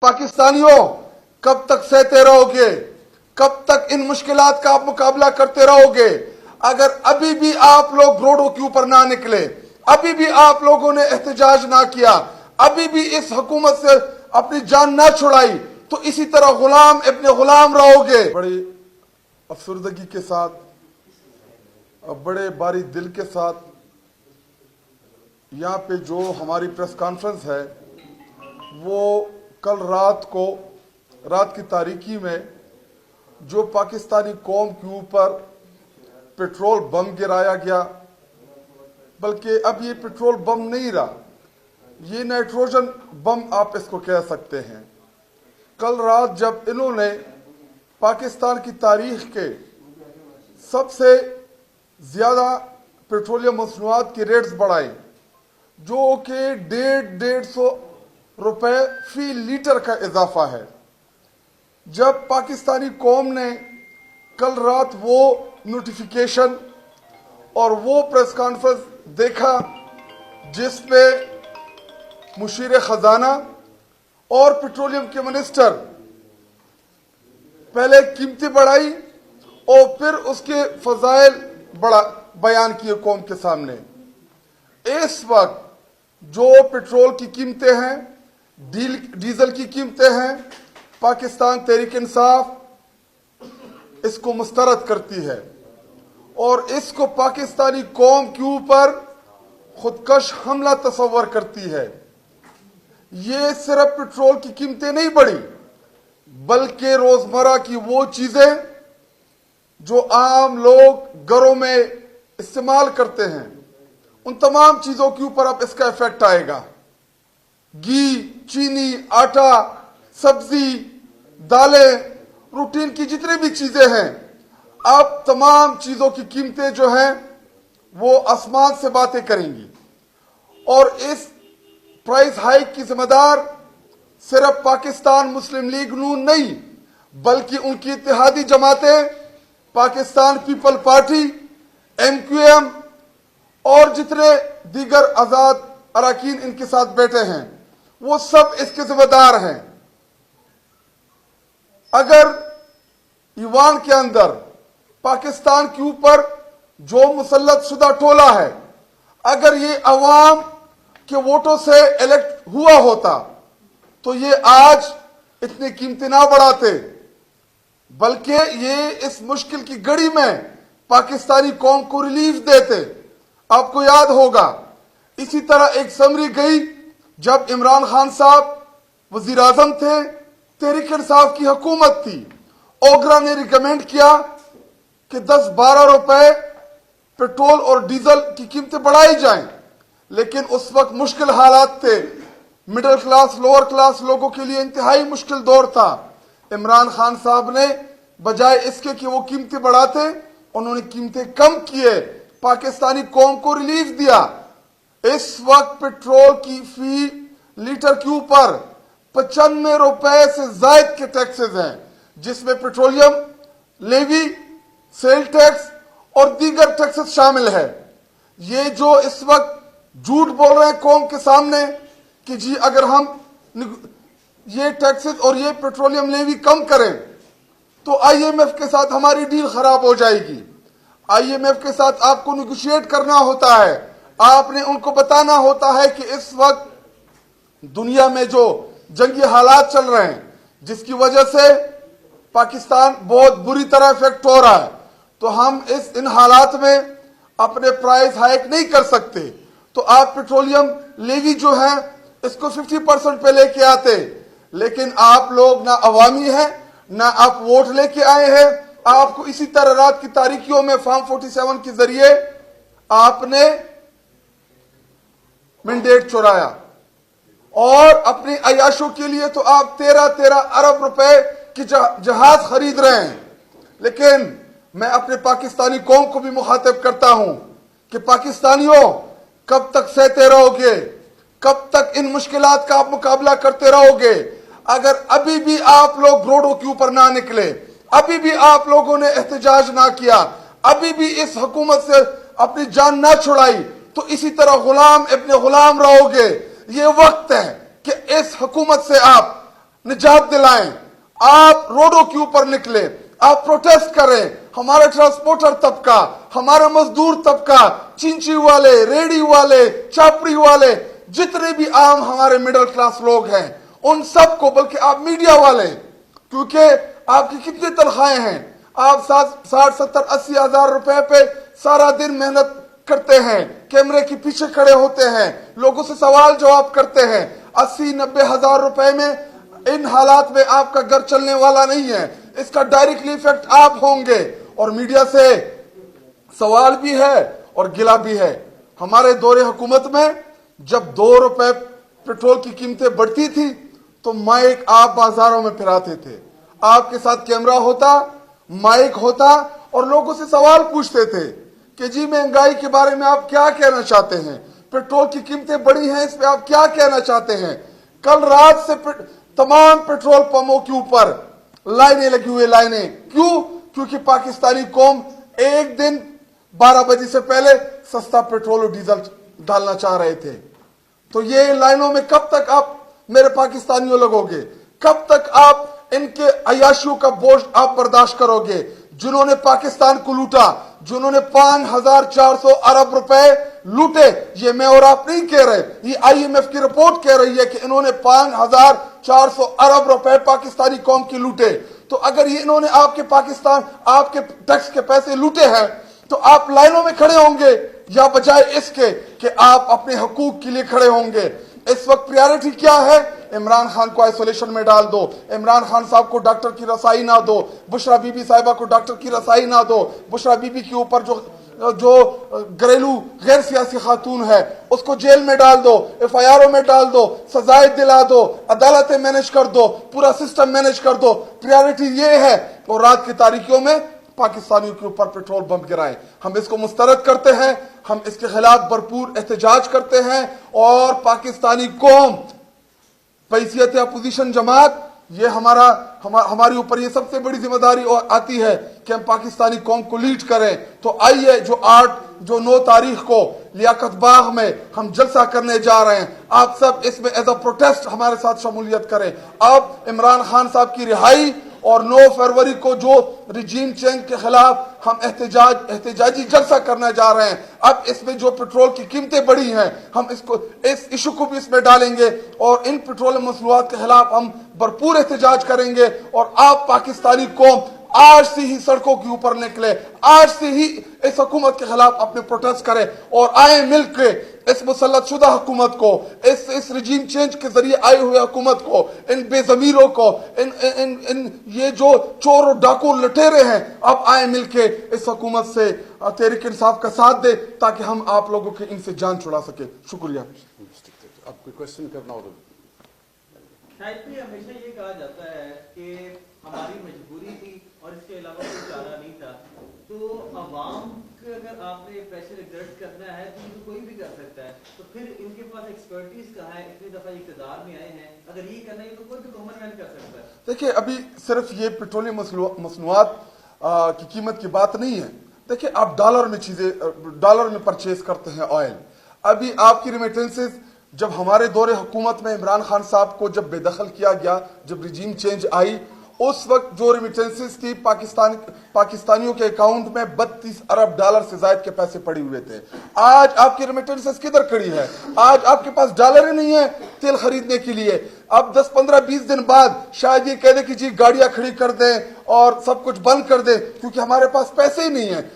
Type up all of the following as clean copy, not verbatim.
पाकिस्तानियों कब तक सहते रहोगे, कब तक इन मुश्किलात का आप मुकाबला करते रहोगे? अगर अभी भी आप लोग रोडों के ऊपर ना निकले, अभी भी आप लोगों ने एहतजाज ना किया, अभी भी इस हुकूमत से अपनी जान ना छुड़ाई, तो इसी तरह गुलाम अपने गुलाम रहोगे। बड़ी अफसरदगी के साथ, बड़े बारी दिल के साथ यहाँ पे जो हमारी प्रेस कॉन्फ्रेंस है वो कल रात की तारीकी में जो पाकिस्तानी कौम के ऊपर पेट्रोल बम गिराया गया, बल्कि अब ये पेट्रोल बम नहीं रहा, ये नाइट्रोजन बम आप इसको कह सकते हैं। कल रात जब इन्होंने पाकिस्तान की तारीख के सबसे ज़्यादा पेट्रोलियम मसनूआत के रेट्स बढ़ाए, जो कि 150 रुपए फी लीटर का इजाफा है, जब पाकिस्तानी कौम ने कल रात वो नोटिफिकेशन और वो प्रेस कॉन्फ्रेंस देखा जिस पे मुशीर खजाना और पेट्रोलियम के मिनिस्टर पहले कीमतें बढ़ाई और फिर उसके फजाइल बयान किए कौम के सामने। इस वक्त जो पेट्रोल की कीमतें हैं, डीजल की कीमतें हैं, पाकिस्तान तहरीक इंसाफ इसको मुस्तरद करती है और इसको पाकिस्तानी कौम के ऊपर खुदकश हमला तस्वर करती है। ये सिर्फ पेट्रोल की कीमतें नहीं बढ़ी, बल्कि रोजमर्रा की वो चीजें जो आम लोग घरों में इस्तेमाल करते हैं, उन तमाम चीजों के ऊपर अब इसका इफेक्ट आएगा। घी, चीनी, आटा, सब्जी, दालें, रूटीन की जितनी भी चीजें हैं, अब तमाम चीजों की कीमतें जो हैं वो आसमान से बातें करेंगी। और इस प्राइस हाइक की जिम्मेदार सिर्फ पाकिस्तान मुस्लिम लीग नून नहीं, बल्कि उनकी इत्तेहादी जमातें, पाकिस्तान पीपल पार्टी, MQM और जितने दीगर आजाद अरकान इनके साथ बैठे हैं, वो सब इसके जिम्मेदार हैं। अगर ईवान के अंदर पाकिस्तान के ऊपर जो मुसल्लत शुदा टोला है, अगर ये अवाम के वोटों से इलेक्ट हुआ होता तो ये आज इतनी कीमतें ना बढ़ाते, बल्कि ये इस मुश्किल की घड़ी में पाकिस्तानी कौम को रिलीफ देते। आपको याद होगा इसी तरह एक समरी गई जब इमरान खान साहब वजीर आजम थे, तहरीक इंसाफ की हुकूमत थी, ओगरा ने रिकमेंड किया कि 10-12 रुपए पेट्रोल और डीजल की कीमतें बढ़ाई जाएं, लेकिन उस वक्त मुश्किल हालात थे, मिडिल क्लास लोअर क्लास लोगों के लिए इंतहाई मुश्किल दौर था। इमरान खान साहब ने बजाय इसके कि वो कीमतें बढ़ाते, उन्होंने कीमतें कम किए, पाकिस्तानी कौम को रिलीफ दिया। इस वक्त पेट्रोल की फी लीटर के ऊपर 95 रुपए से ज्यादा के टैक्सेस हैं, जिसमें पेट्रोलियम लेवी, सेल टैक्स और दीगर टैक्सेस शामिल है। ये जो इस वक्त झूठ बोल रहे हैं कौम के सामने कि जी अगर हम ये टैक्सेस और ये पेट्रोलियम लेवी कम करें तो IMF के साथ हमारी डील खराब हो जाएगी। IMF के साथ आपको निगोशिएट करना होता है, आपने उनको बताना होता है कि इस वक्त दुनिया में जो जंगी हालात चल रहे हैं, जिसकी वजह से पाकिस्तान बहुत बुरी तरह इफेक्ट हो रहा है, तो हम इन हालात में अपने प्राइस हाइक नहीं कर सकते। तो आप पेट्रोलियम लेवी जो है इसको 50% पे लेके आते, लेकिन आप लोग ना अवामी हैं, ना आप वोट लेके आए हैं। आपको इसी तरह रात की तारीखियों में फॉर्म 47 के जरिए आपने मैंडेट चुराया और अपनी अयाशों के लिए तो आप 13 अरब रुपए की जहाज खरीद रहे हैं। लेकिन मैं अपने पाकिस्तानी कौम को भी मुखातिब करता हूं कि पाकिस्तानियों कब तक सहते रहोगे, कब तक इन मुश्किलात का आप मुकाबला करते रहोगे? अगर अभी भी आप लोग रोडों के ऊपर ना निकले, अभी भी आप लोगों ने एहतजाज ना किया, अभी भी इस हुकूमत से अपनी जान ना छुड़ाई, तो इसी तरह गुलाम अपने गुलाम रहोगे। ये वक्त है कि इस हुकूमत से आप निजात दिलाएं, आप रोडों के ऊपर निकले, आप प्रोटेस्ट करें। हमारा ट्रांसपोर्टर तबका, हमारा मजदूर तबका, चिंची वाले, रेडी वाले, चापड़ी वाले, जितने भी आम हमारे मिडिल क्लास लोग हैं, उन सबको, बल्कि आप मीडिया वाले, क्योंकि आपकी कितनी तनख्वाहें हैं, आप 60-70-80 हजार रुपए पे सारा दिन मेहनत करते हैं, कैमरे के पीछे खड़े होते हैं, लोगों से सवाल जवाब करते हैं। 80-90 हजार रुपए में इन हालात में आपका घर चलने वाला नहीं है, इसका डायरेक्टली इफेक्ट आप होंगे। और मीडिया से सवाल भी है और गिला भी है। हमारे दौरे हुकूमत में जब 2 रुपए पेट्रोल की कीमतें बढ़ती थी तो माइक आप बाजारों में फिराते थे, आपके साथ कैमरा होता, माइक होता और लोगों से सवाल पूछते थे कि जी महंगाई के बारे में आप क्या कहना चाहते हैं, पेट्रोल की कीमतें बढ़ी हैं, इस पे आप क्या कहना चाहते हैं। कल रात से तमाम पेट्रोल पंपों के ऊपर लाइनें लगी हुई, लाइनें क्यों? क्योंकि पाकिस्तानी कौम एक दिन 12 बजे से पहले सस्ता पेट्रोल और डीजल डालना चाह रहे थे। तो ये लाइनों में कब तक आप मेरे पाकिस्तानियों लगोगे? कब तक आप इनके अयाशियों का बोझ आप बर्दाश्त करोगे? जिन्होंने पाकिस्तान को लूटा, जिन्होंने 5400 अरब रुपए लूटे, ये मैं और आप नहीं कह रहे, ये IMF की रिपोर्ट कह रही है कि इन्होंने 5400 अरब रुपए पाकिस्तानी कौम के लूटे। तो अगर ये इन्होंने आपके टैक्स के पैसे लूटे हैं तो आप लाइनों में खड़े होंगे या बजाय इसके कि आप अपने हकूक के लिए खड़े होंगे? इस वक्त प्रायोरिटी क्या है? इमरान खान को आइसोलेशन में डाल दो, इमरान खान साहब को डॉक्टर की रसाई ना दो, बुशरा बीबी साहिबा को डॉक्टर की रसाई ना दो, बुशरा बीबी के ऊपर जो घरेलू गैर सियासी खातून है उसको जेल में डाल दो, FIR में डाल दो, सजाएं दिला दो, अदालतें मैनेज कर दो, पूरा सिस्टम मैनेज कर दो। प्रायोरिटी ये है। और रात की तारीखियों में पाकिस्तानियों के ऊपर पेट्रोल बम गिराए, हम इसको मुस्तरद करते हैं, हम इसके खिलाफ भरपूर एहतजाज करते हैं। और पाकिस्तानी कौम पैसियत अपोजिशन जमात, ये हमारी ऊपर ये सबसे बड़ी जिम्मेदारी आती है कि हम पाकिस्तानी कौम को लीड करें। तो आइए जो 9 तारीख को लियाकत बाग में हम जलसा करने जा रहे हैं, आप सब इसमें एज अ प्रोटेस्ट हमारे साथ शमूलियत करें। अब इमरान खान साहब की रिहाई और 9 फरवरी को जो रिजीम चेंज के खिलाफ हम एहतजाजी जलसा करने जा रहे हैं, अब इसमें जो पेट्रोल की कीमतें बढ़ी हैं, हम इस इशू को भी इसमें डालेंगे और इन पेट्रोल मसलूआत के खिलाफ हम भरपूर एहतजाज करेंगे। और आप पाकिस्तानी कौम आज से ही सड़कों के ऊपर निकले, आज से ही इस हुकूमत के खिलाफ अपने प्रोटेस्ट करें और आए मिलकर इस मुसल्लत शुदा हुकूमत को, इस रिजीम चेंज के जरिए आई हुई हुकूमत को, इन बेजमीरों को, इन ये जो चोर और डाकू लुटेरे हैं, आप आए मिलके इस हुकूमत से तहरीक इंसाफ का साथ दे ताकि हम आप लोगों के इनसे जान छुड़ा सके। शुक्रिया। आप कोई क्वेश्चन करना हो तो शायद भी हमेशा ये कहा जाता है कि हमारी मजबूरी थी और इसके अलावा कोई चारा नहीं था। तो अवाम के अगर आपने प्रेशर एक्सर्ट करना है तो ये कोई भी कर सकता है, तो फिर इनके पास एक्सपर्टीज कहाँ है? इतनी दफा इक़्तिदार में आए हैं, अगर ये करना है तो कोई भी कॉमन मैन कर सकता है। देखिए, अभी सिर्फ ये पेट्रोलियम मसनूआत की कीमत की बात नहीं है। देखिए, आप डॉलर में परचेज करते हैं ऑयल। अभी आपकी रिमिटेंसेज, जब हमारे दौरे हुकूमत में इमरान खान साहब को जब बेदखल किया गया, जब रिजीम चेंज आई, उस वक्त जो रिमिटेंसेज थी पाकिस्तानियों के अकाउंट में 32 अरब डॉलर से ज्यादा के पैसे पड़े हुए थे। आज आपकी रिमिटेंसेज किधर खड़ी है? आज आपके पास डॉलर ही नहीं है तेल खरीदने के लिए। अब 10, 15, 20 दिन बाद शायद ये कह दे कि जी गाड़ियां खड़ी कर दें और सब कुछ बंद कर दें, क्योंकि हमारे पास पैसे ही नहीं है।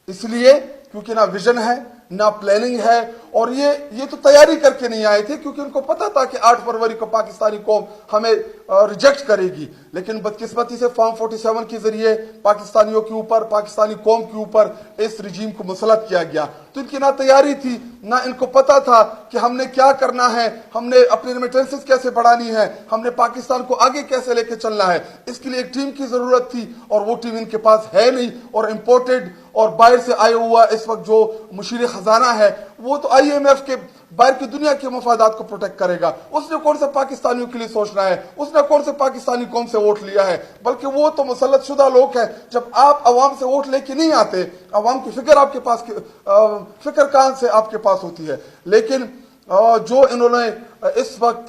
इसलिए क्योंकि ना विजन है, ना प्लानिंग है, और ये तो तैयारी करके नहीं आए थे, क्योंकि उनको पता था कि 8 फरवरी को पाकिस्तानी कौम हमें रिजेक्ट करेगी। लेकिन बदकिस्मती से फॉर्म 47 के जरिए पाकिस्तानियों के ऊपर, पाकिस्तानी कौम के ऊपर इस रिजीम को मुसलत किया गया। तो इनकी ना तैयारी थी, ना इनको पता था कि हमने क्या करना है, हमने अपनी रेमिटेंसेस कैसे बढ़ानी है, हमने पाकिस्तान को आगे कैसे लेके चलना है। इसके लिए एक टीम की जरूरत थी और वो टीम इनके पास है नहीं। और इम्पोर्टेड और बाहर से आया हुआ इस वक्त जो मुशीर खजाना है, वो तो IMF के बाहर की दुनिया के मफादात को प्रोटेक्ट करेगा। उसने कौन से पाकिस्तानियों के लिए सोचना है? उसने कौन से पाकिस्तानी कौम से वोट लिया है? बल्कि वो तो मुसल्लत शुदा लोग हैं। जब आप अवाम से वोट लेके नहीं आते, अवाम की फिक्र आपके पास, फिक्र कहां से आपके पास होती है? लेकिन जो इन्होंने इस वक्त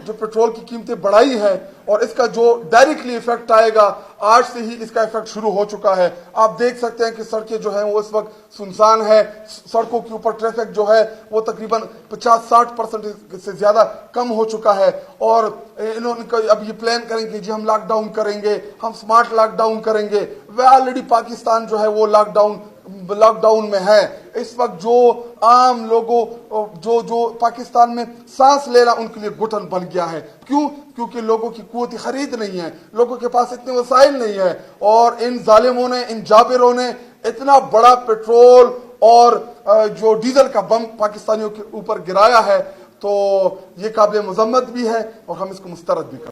जो पेट्रोल की कीमतें बढ़ाई है और इसका जो डायरेक्टली इफेक्ट आएगा, आज से ही इसका इफेक्ट शुरू हो चुका है। आप देख सकते हैं कि सड़कें जो हैं वो इस वक्त सुनसान है, सड़कों के ऊपर ट्रैफिक जो है वो तकरीबन 50-60% से ज्यादा कम हो चुका है। और इन्होंने अब ये प्लान करेंगे जी हम लॉकडाउन करेंगे, हम स्मार्ट लॉकडाउन करेंगे। वे ऑलरेडी पाकिस्तान जो है वो लॉकडाउन में है। इस वक्त जो आम लोगों जो पाकिस्तान में सांस लेना उनके लिए घुटन बन गया है। क्यों? क्योंकि लोगों की कुव्वत खरीद नहीं है, लोगों के पास इतने वसाइल नहीं है, और इन जालिमों ने, इन जाबिरों ने इतना बड़ा पेट्रोल और जो डीजल का बम पाकिस्तानियों के ऊपर गिराया है, तो ये काबिल मजम्मत भी है और हम इसको मुस्तरद भी करते हैं।